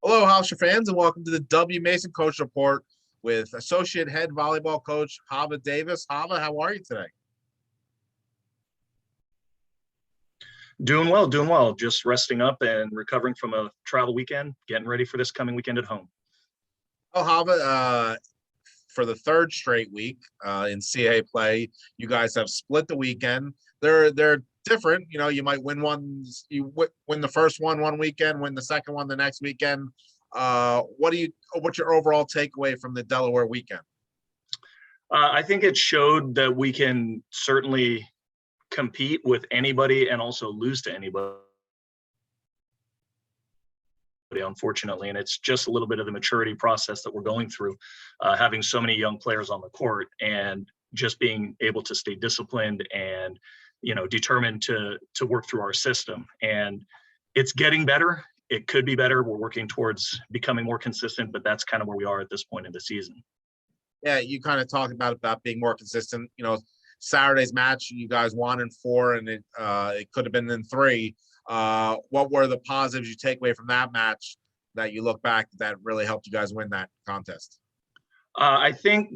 Hello, Hofstra fans, and welcome to the W. Mason Coach Report with Associate Head Volleyball Coach Hava Davis. Hava, how are you today? Doing well, doing well. Just resting up and recovering from a travel weekend, getting ready for this coming weekend at home. Oh, Hava, for the third straight week in CA play, you guys have split the weekend. They're different. You know, you might win one, win the first one weekend, win the second one the next weekend. What's your overall takeaway from the Delaware weekend? I think it showed that we can certainly compete with anybody and also lose to anybody, unfortunately. And it's just a little bit of the maturity process that we're going through, having so many young players on the court and just being able to stay disciplined and, determined to work through our system. And it's getting better. It could be better. We're working towards becoming more consistent, but that's kind of where we are at this point in the season. Yeah, you kind of talked about being more consistent. You know, Saturday's match, you guys won in 4, and it could have been in 3. What were the positives you take away from that match that you look back that really helped you guys win that contest? I think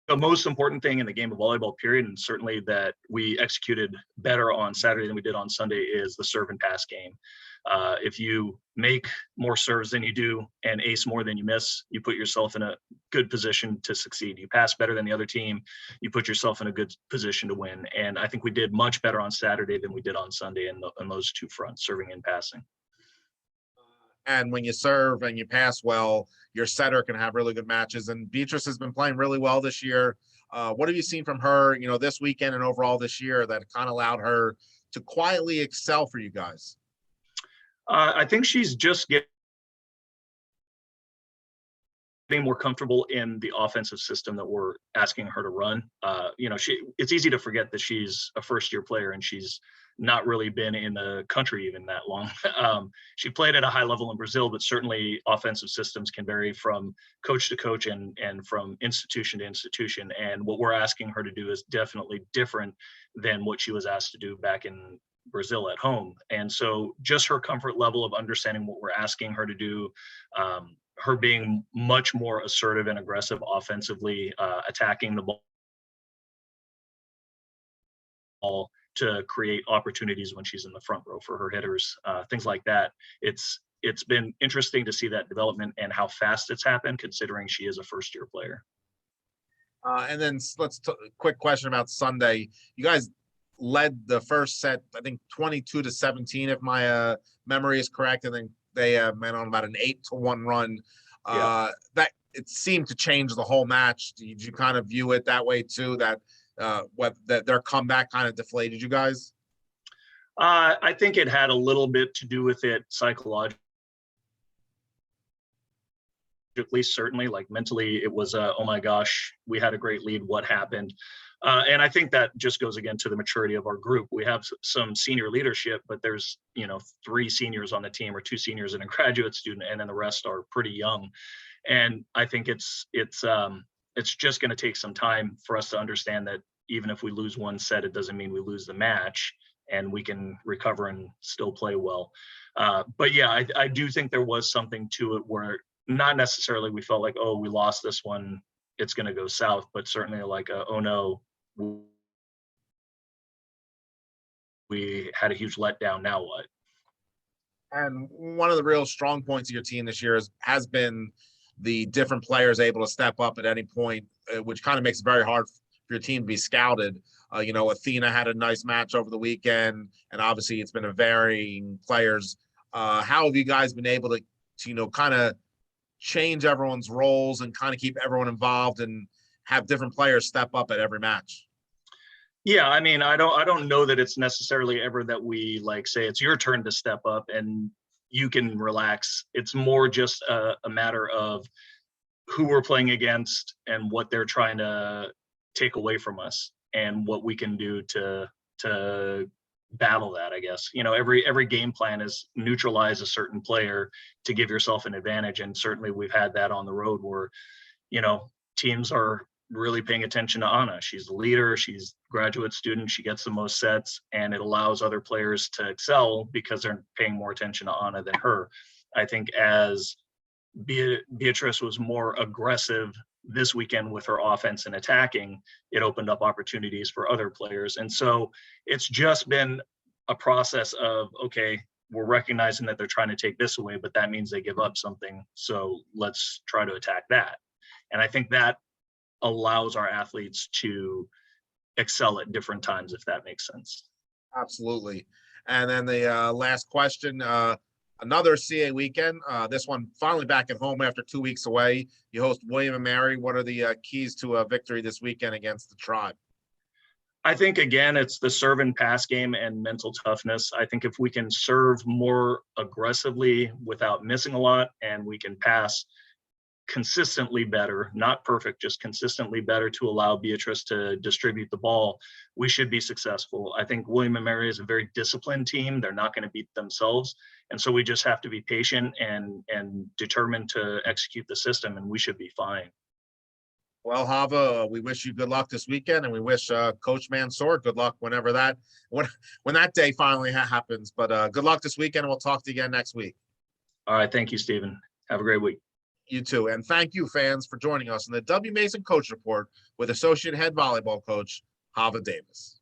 the most important thing in the game of volleyball, period, and certainly that we executed better on Saturday than we did on Sunday, is the serve and pass game. If you make more serves than you do and ace more than you miss, you put yourself in a good position to succeed. You pass better than the other team, you put yourself in a good position to win. And I think we did much better on Saturday than we did on Sunday in those two fronts, serving and passing. And when you serve and you pass well, your setter can have really good matches. And Beatrice has been playing really well this year. What have you seen from her, this weekend and overall this year that kind of allowed her to quietly excel for you guys? I think she's just getting more comfortable in the offensive system that we're asking her to run. It's easy to forget that she's a first-year player and she's not really been in the country even that long. She played at a high level in Brazil, but certainly offensive systems can vary from coach to coach and from institution to institution. And what we're asking her to do is definitely different than what she was asked to do back in Brazil at home. And so just her comfort level of understanding what we're asking her to do, her being much more assertive and aggressive offensively, attacking the ball to create opportunities when she's in the front row for her hitters, things like that. It's been interesting to see that development and how fast it's happened, considering she is a first-year player. And then quick question about Sunday. You guys led the first set, I think 22-17, if my memory is correct, and then they went on about an 8-1 run. Yeah. That it seemed to change the whole match. Did you kind of view it that way too? That their comeback kind of deflated you guys? I think it had a little bit to do with it psychologically. Certainly, like mentally, it was oh my gosh, we had a great lead. What happened? And I think that just goes again to the maturity of our group. We have some senior leadership, but there's 3 seniors on the team, or 2 seniors and a graduate student, and then the rest are pretty young. And I think it's just going to take some time for us to understand that even if we lose one set, it doesn't mean we lose the match, and we can recover and still play well. But yeah, I do think there was something to it where not necessarily we felt like, oh, we lost this one, it's going to go south, but certainly like, oh no, we had a huge letdown. Now what? And one of the real strong points of your team this year has been the different players able to step up at any point, which kind of makes it very hard for your team to be scouted. Athena had a nice match over the weekend, and obviously it's been a varying players. How have you guys been able to kind of change everyone's roles and kind of keep everyone involved and have different players step up at every match? Yeah, I mean, I don't know that it's necessarily ever that we say it's your turn to step up and you can relax. It's more just a matter of who we're playing against and what they're trying to take away from us and what we can do to battle that, I guess. Every game plan is neutralize a certain player to give yourself an advantage. And certainly we've had that on the road where, teams are really paying attention to Anna. She's the leader, she's a graduate student, she gets the most sets, and it allows other players to excel because they're paying more attention to Anna than her. I think as Beatrice was more aggressive this weekend with her offense and attacking, it opened up opportunities for other players. And so it's just been a process of, okay, we're recognizing that they're trying to take this away, but that means they give up something. So let's try to attack that. And I think that allows our athletes to excel at different times, if that makes sense. Absolutely. And then the last question, another CA weekend. This one finally back at home after 2 weeks away. You host William and Mary. What are the keys to a victory this weekend against the Tribe? I think, again, it's the serve and pass game and mental toughness. I think if we can serve more aggressively without missing a lot, and we can pass consistently better, not perfect, just consistently better to allow Beatrice to distribute the ball, we should be successful. I think William and Mary is a very disciplined team. They're not going to beat themselves. And so we just have to be patient and determined to execute the system, and we should be fine. Well, Hava, we wish you good luck this weekend, and we wish Coach Mansour good luck whenever that when that day finally happens. But good luck this weekend, and we'll talk to you again next week. All right. Thank you, Stephen. Have a great week. You too. And thank you, fans, for joining us in the W. Mason Coach Report with Associate Head Volleyball Coach Hava Davis.